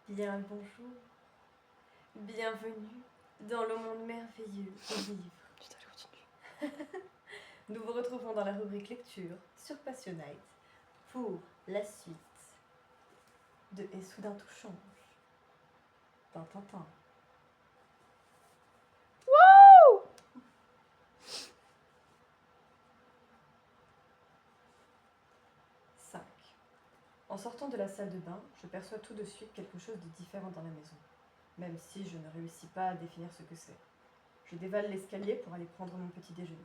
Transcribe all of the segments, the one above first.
Bien le bonjour, bienvenue dans le monde merveilleux des livres. Putain, je continue. Nous vous retrouvons dans la rubrique lecture sur Passionate pour la suite de Et soudain tout change. Tintin. Wouh! 5. En sortant de la salle de bain, je perçois tout de suite quelque chose de différent dans la maison, même si je ne réussis pas à définir ce que c'est. Je dévale l'escalier pour aller prendre mon petit déjeuner.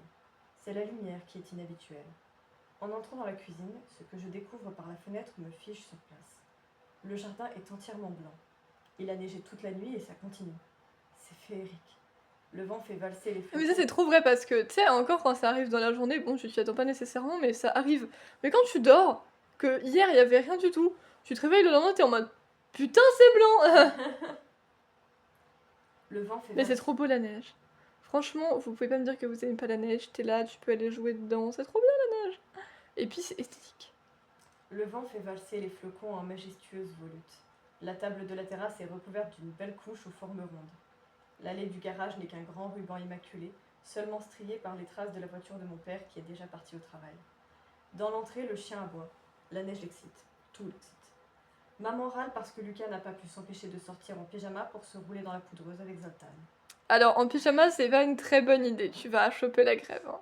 C'est la lumière qui est inhabituelle. En entrant dans la cuisine, ce que je découvre par la fenêtre me fige sur place. Le jardin est entièrement blanc. Il a neigé toute la nuit et ça continue. C'est féerique. Le vent fait valser les flocons. Mais ça, c'est trop vrai parce que, tu sais, encore quand ça arrive dans la journée, bon, tu t'y attends pas nécessairement, mais ça arrive. Mais quand tu dors, que hier il y avait rien du tout, tu te réveilles le lendemain, t'es en mode putain, c'est blanc! Le vent fait Mais c'est valser... trop beau la neige. Franchement, vous pouvez pas me dire que vous aimez pas la neige, t'es là, tu peux aller jouer dedans, c'est trop bien la neige! Et puis c'est esthétique. Le vent fait valser les flocons en majestueuses volutes. La table de la terrasse est recouverte d'une belle couche aux formes rondes. L'allée du garage n'est qu'un grand ruban immaculé, seulement strié par les traces de la voiture de mon père qui est déjà parti au travail. Dans l'entrée, le chien aboie. La neige l'excite. Tout l'excite. Maman râle parce que Lucas n'a pas pu s'empêcher de sortir en pyjama pour se rouler dans la poudreuse avec Zoltan. Alors en pyjama, c'est pas une très bonne idée, tu vas choper la grève. Hein.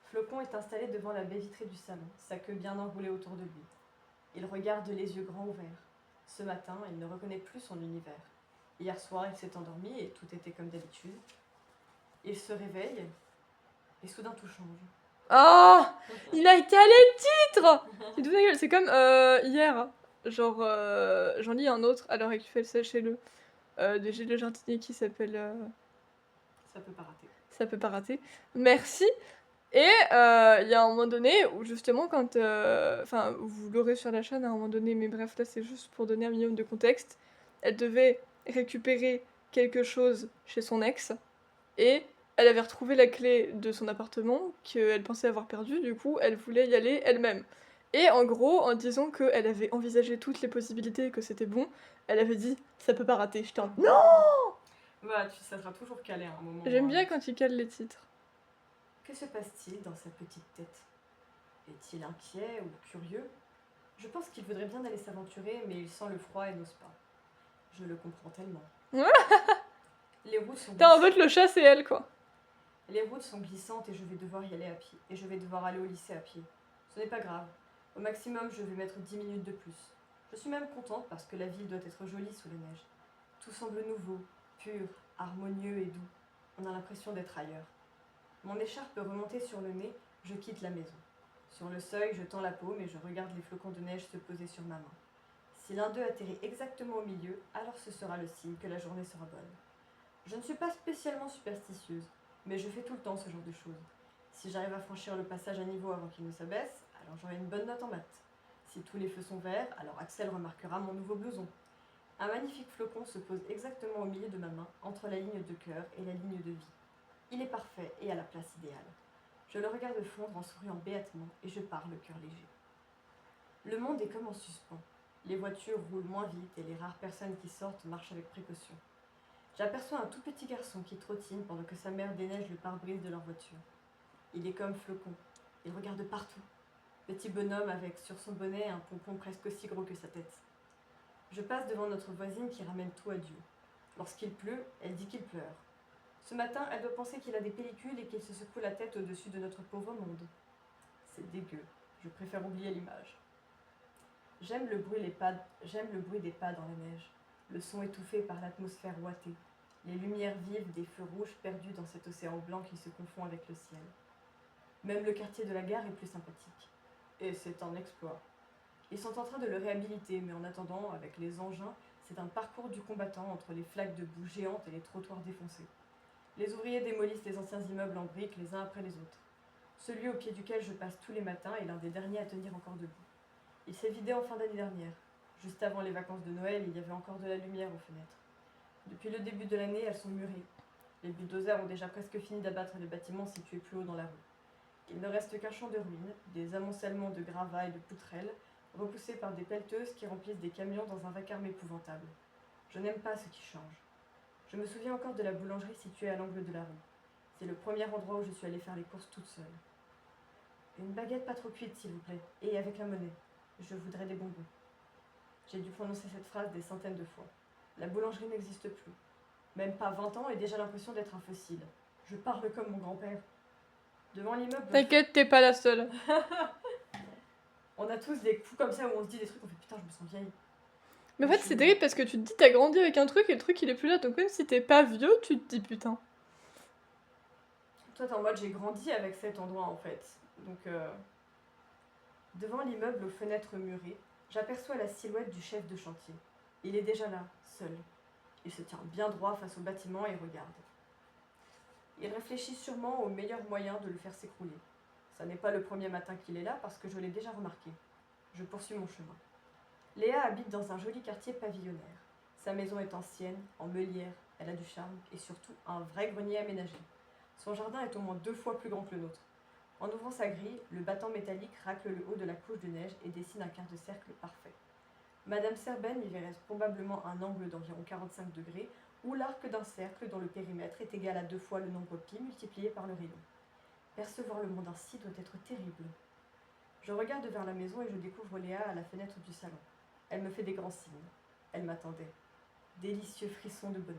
Flocon est installé devant la baie vitrée du salon, sa queue bien enroulée autour de lui. Il regarde les yeux grands ouverts. Ce matin, il ne reconnaît plus son univers. Hier soir, il s'est endormi et tout était comme d'habitude. Il se réveille et soudain tout change. Oh! Il a étalé le titre! C'est tout dégueulasse. C'est comme hier. Genre, j'en lis un autre à l'heure actuelle, sachez-le. De Gilles Le Jardinier qui s'appelle Ça peut pas rater. Ça peut pas rater. Merci. Et il y a un moment donné où justement quand... Enfin, vous l'aurez sur la chaîne à un moment donné, mais bref, là c'est juste pour donner un minimum de contexte. Elle devait récupérer quelque chose chez son ex. Et elle avait retrouvé la clé de son appartement qu'elle pensait avoir perdu, du coup elle voulait y aller elle-même. Et en gros, en disant qu'elle avait envisagé toutes les possibilités et que c'était bon, elle avait dit ça peut pas rater. J'étais en non. Voilà, ça sera toujours calé à un moment. J'aime bien quand il cale les titres. Que se passe-t-il dans sa petite tête? Est-il inquiet ou curieux? Je pense qu'il voudrait bien aller s'aventurer, mais il sent le froid et n'ose pas. Je le comprends tellement. Les routes sont T'as en fait le chat, c'est elle quoi. Les routes sont glissantes et je vais devoir y aller à pied. Et je vais devoir aller au lycée à pied. Ce n'est pas grave. Au maximum, je vais mettre 10 minutes de plus. Je suis même contente parce que la ville doit être jolie sous la neige. Tout semble nouveau, pur, harmonieux et doux. On a l'impression d'être ailleurs. Mon écharpe remontée sur le nez, je quitte la maison. Sur le seuil, je tends la paume et je regarde les flocons de neige se poser sur ma main. Si l'un d'eux atterrit exactement au milieu, alors ce sera le signe que la journée sera bonne. Je ne suis pas spécialement superstitieuse, mais je fais tout le temps ce genre de choses. Si j'arrive à franchir le passage à niveau avant qu'il ne s'abaisse, alors j'aurai une bonne note en maths. Si tous les feux sont verts, alors Axel remarquera mon nouveau blouson. Un magnifique flocon se pose exactement au milieu de ma main, entre la ligne de cœur et la ligne de vie. Il est parfait et à la place idéale. Je le regarde fondre en souriant béatement et je pars le cœur léger. Le monde est comme en suspens. Les voitures roulent moins vite et les rares personnes qui sortent marchent avec précaution. J'aperçois un tout petit garçon qui trottine pendant que sa mère déneige le pare-brise de leur voiture. Il est comme Flocon. Il regarde partout. Petit bonhomme avec sur son bonnet un pompon presque aussi gros que sa tête. Je passe devant notre voisine qui ramène tout à Dieu. Lorsqu'il pleut, elle dit qu'il pleure. Ce matin, elle doit penser qu'il a des pellicules et qu'il se secoue la tête au-dessus de notre pauvre monde. C'est dégueu. Je préfère oublier l'image. J'aime le bruit des pas dans la neige. Le son étouffé par l'atmosphère ouatée, les lumières vives des feux rouges perdus dans cet océan blanc qui se confond avec le ciel. Même le quartier de la gare est plus sympathique. Et c'est un exploit. Ils sont en train de le réhabiliter, mais en attendant, avec les engins, c'est un parcours du combattant entre les flaques de boue géantes et les trottoirs défoncés. Les ouvriers démolissent les anciens immeubles en briques les uns après les autres. Celui au pied duquel je passe tous les matins est l'un des derniers à tenir encore debout. Il s'est vidé en fin d'année dernière. Juste avant les vacances de Noël, il y avait encore de la lumière aux fenêtres. Depuis le début de l'année, elles sont murées. Les bulldozers ont déjà presque fini d'abattre les bâtiments situés plus haut dans la rue. Il ne reste qu'un champ de ruines, des amoncellements de gravats et de poutrelles, repoussés par des pelleteuses qui remplissent des camions dans un vacarme épouvantable. Je n'aime pas ce qui change. Je me souviens encore de la boulangerie située à l'angle de la rue. C'est le premier endroit où je suis allée faire les courses toute seule. Une baguette pas trop cuite, s'il vous plaît, et avec la monnaie. Je voudrais des bonbons. J'ai dû prononcer cette phrase des centaines de fois. La boulangerie n'existe plus. Même pas 20 ans et déjà l'impression d'être un fossile. Je parle comme mon grand-père. Devant l'immeuble... T'inquiète, t'es pas la seule. On a tous des coups comme ça où on se dit des trucs, on fait putain, je me sens vieille. Mais en fait, c'est terrible parce que tu te dis t'as grandi avec un truc et le truc il est plus là. Donc même si t'es pas vieux, tu te dis putain. Toi, t'es en mode j'ai grandi avec cet endroit en fait. Donc, devant l'immeuble aux fenêtres murées, j'aperçois la silhouette du chef de chantier. Il est déjà là, seul. Il se tient bien droit face au bâtiment et regarde. Il réfléchit sûrement au meilleur moyen de le faire s'écrouler. Ça n'est pas le premier matin qu'il est là parce que je l'ai déjà remarqué. Je poursuis mon chemin. Léa habite dans un joli quartier pavillonnaire. Sa maison est ancienne, en meulière, elle a du charme et surtout un vrai grenier aménagé. Son jardin est au moins 2 fois plus grand que le nôtre. En ouvrant sa grille, le battant métallique racle le haut de la couche de neige et dessine un quart de cercle parfait. Madame Serben y verrait probablement un angle d'environ 45 degrés ou l'arc d'un cercle dont le périmètre est égal à 2 fois le nombre pi multiplié par le rayon. Percevoir le monde ainsi doit être terrible. Je regarde vers la maison et je découvre Léa à la fenêtre du salon. Elle me fait des grands signes. Elle m'attendait. Délicieux frisson de bonheur.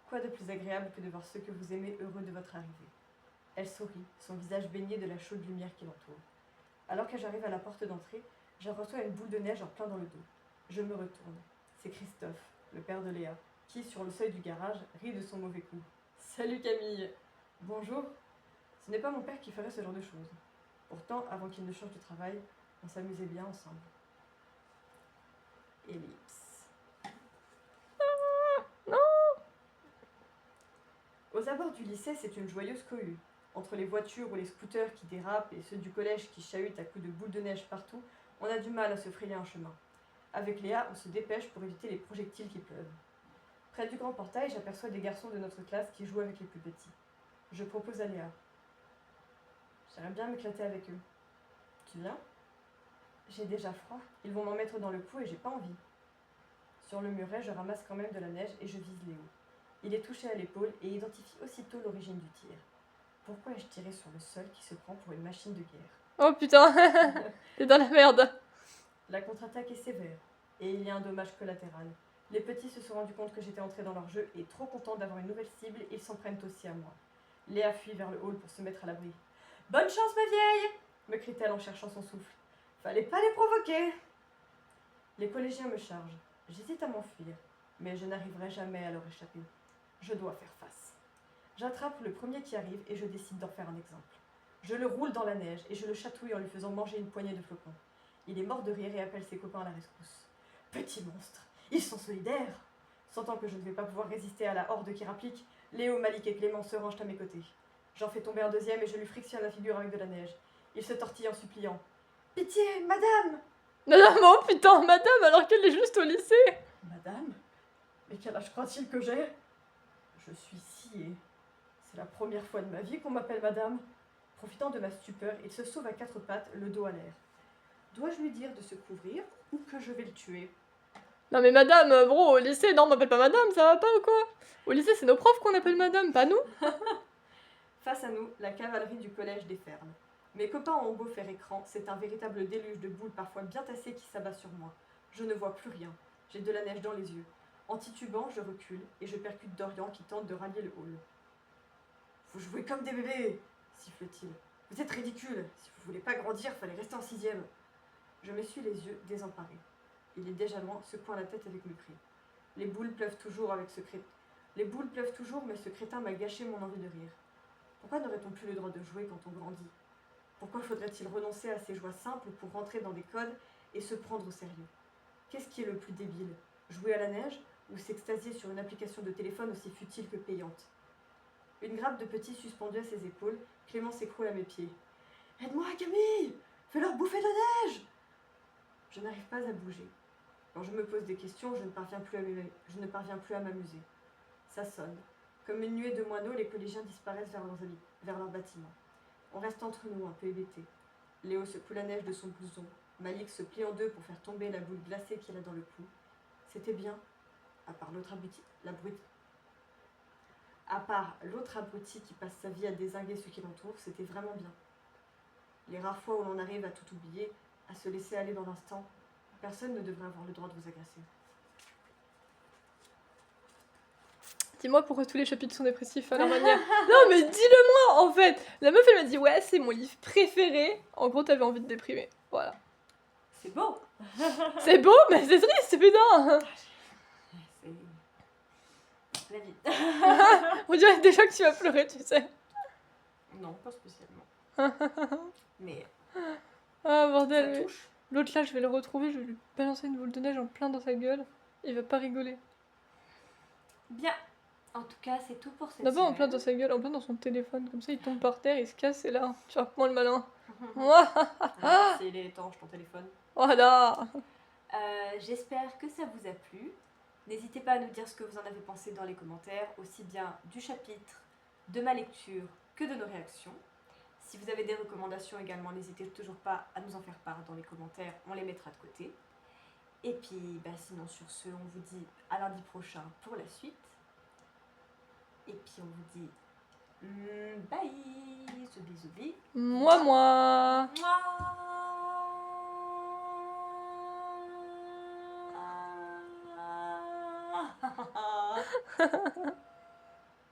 Quoi de plus agréable que de voir ceux que vous aimez heureux de votre arrivée. Elle sourit, son visage baigné de la chaude lumière qui l'entoure. Alors que j'arrive à la porte d'entrée, je reçois une boule de neige en plein dans le dos. Je me retourne. C'est Christophe, le père de Léa, qui, sur le seuil du garage, rit de son mauvais coup. Salut Camille. Bonjour. Ce n'est pas mon père qui ferait ce genre de choses. Pourtant, avant qu'il ne change de travail, on s'amusait bien ensemble. Ellipse. Non. Aux abords du lycée, c'est une joyeuse cohue. Entre les voitures ou les scooters qui dérapent et ceux du collège qui chahutent à coups de boules de neige partout, on a du mal à se frayer un chemin. Avec Léa, on se dépêche pour éviter les projectiles qui pleuvent. Près du grand portail, j'aperçois des garçons de notre classe qui jouent avec les plus petits. Je propose à Léa. J'aimerais bien m'éclater avec eux. Tu viens ? J'ai déjà froid. Ils vont m'en mettre dans le cou et j'ai pas envie. Sur le muret, je ramasse quand même de la neige et je vise Léo. Il est touché à l'épaule et identifie aussitôt l'origine du tir. Pourquoi ai-je tiré sur le sol qui se prend pour une machine de guerre ? Oh putain, t'es dans la merde. La contre-attaque est sévère et il y a un dommage collatéral. Les petits se sont rendus compte que j'étais entrée dans leur jeu et trop contents d'avoir une nouvelle cible, ils s'en prennent aussi à moi. Léa fuit vers le hall pour se mettre à l'abri. « Bonne chance, ma vieille !» me crie-t-elle en cherchant son souffle. « Fallait pas les provoquer !» Les collégiens me chargent. J'hésite à m'enfuir, mais je n'arriverai jamais à leur échapper. Je dois faire face. J'attrape le premier qui arrive et je décide d'en faire un exemple. Je le roule dans la neige et je le chatouille en lui faisant manger une poignée de flocons. Il est mort de rire et appelle ses copains à la rescousse. Petit monstre, ils sont solidaires. Sentant que je ne vais pas pouvoir résister à la horde qui rapplique, Léo, Malik et Clément se rangent à mes côtés. J'en fais tomber un deuxième et je lui frictionne la figure avec de la neige. Il se tortille en suppliant. « Pitié, madame !» Madame, oh putain, madame, alors qu'elle est juste au lycée. Madame ? Mais quel âge croit-il que j'ai ? Je suis sciée. C'est la première fois de ma vie qu'on m'appelle madame. Profitant de ma stupeur, il se sauve à 4 pattes, le dos à l'air. Dois-je lui dire de se couvrir ou que je vais le tuer ? Non mais madame, bro, au lycée, non, on m'appelle pas madame, ça va pas ou quoi? Au lycée, c'est nos profs qu'on appelle madame, pas nous. Face à nous, la cavalerie du collège déferle. Mes copains ont beau faire écran, c'est un véritable déluge de boules parfois bien tassées qui s'abat sur moi. Je ne vois plus rien. J'ai de la neige dans les yeux. En titubant, je recule et je percute Dorian qui tente de rallier le hall. « Vous jouez comme des bébés !» siffle-t-il. « Vous êtes ridicules. Si vous voulez pas grandir, fallait rester en 6e. » Je m'essuie les yeux, désemparé. Il est déjà loin, secouant la tête avec mépris. Les boules pleuvent toujours, mais ce crétin m'a gâché mon envie de rire. Pourquoi n'aurait-on plus le droit de jouer quand on grandit ? Pourquoi faudrait-il renoncer à ces joies simples pour rentrer dans des codes et se prendre au sérieux ? Qu'est-ce qui est le plus débile ? Jouer à la neige ou s'extasier sur une application de téléphone aussi futile que payante ? Une grappe de petits suspendue à ses épaules, Clément s'écroule à mes pieds. « Aide-moi, Camille ! Fais-leur bouffer de la neige !» Je n'arrive pas à bouger. Quand je me pose des questions, je ne parviens plus à m'amuser. Ça sonne. Comme une nuée de moineaux, les collégiens disparaissent vers leur bâtiment. On reste entre nous, un peu hébétés. Léo secoue la neige de son blouson. Malik se plie en deux pour faire tomber la boule glacée qu'il a dans le cou. C'était bien. À part l'autre À part l'autre abruti qui passe sa vie à dézinguer ceux qui l'entourent, c'était vraiment bien. Les rares fois où l'on arrive à tout oublier, à se laisser aller dans l'instant, personne ne devrait avoir le droit de vous agresser. Dis-moi pourquoi tous les chapitres sont dépressifs à leur manière. Non, mais dis-le-moi en fait. La meuf elle m'a dit ouais, c'est mon livre préféré. En gros, t'avais envie de déprimer. Voilà. C'est beau. C'est beau, mais c'est triste, putain. C'est la vie. On dirait déjà que tu vas pleurer, tu sais. Non, pas spécialement. Mais Ah ça bordel. touche. L'autre là, je vais le retrouver, je vais lui balancer une boule de neige en plein dans sa gueule. Il va pas rigoler. Bien. En tout cas, c'est tout pour cette D'abord en semaine. plein dans sa gueule, en plein dans son téléphone. Comme ça, il tombe par terre, il se casse et là, tu reprends le malin. Alors, s'il est étanche, ton téléphone. Voilà. J'espère que ça vous a plu. N'hésitez pas à nous dire ce que vous en avez pensé dans les commentaires, aussi bien du chapitre, de ma lecture que de nos réactions. Si vous avez des recommandations également, n'hésitez toujours pas à nous en faire part dans les commentaires, on les mettra de côté. Et puis, sinon sur ce, on vous dit à lundi prochain pour la suite. Et puis on vous dit bye, bisous. Moi. Mouah.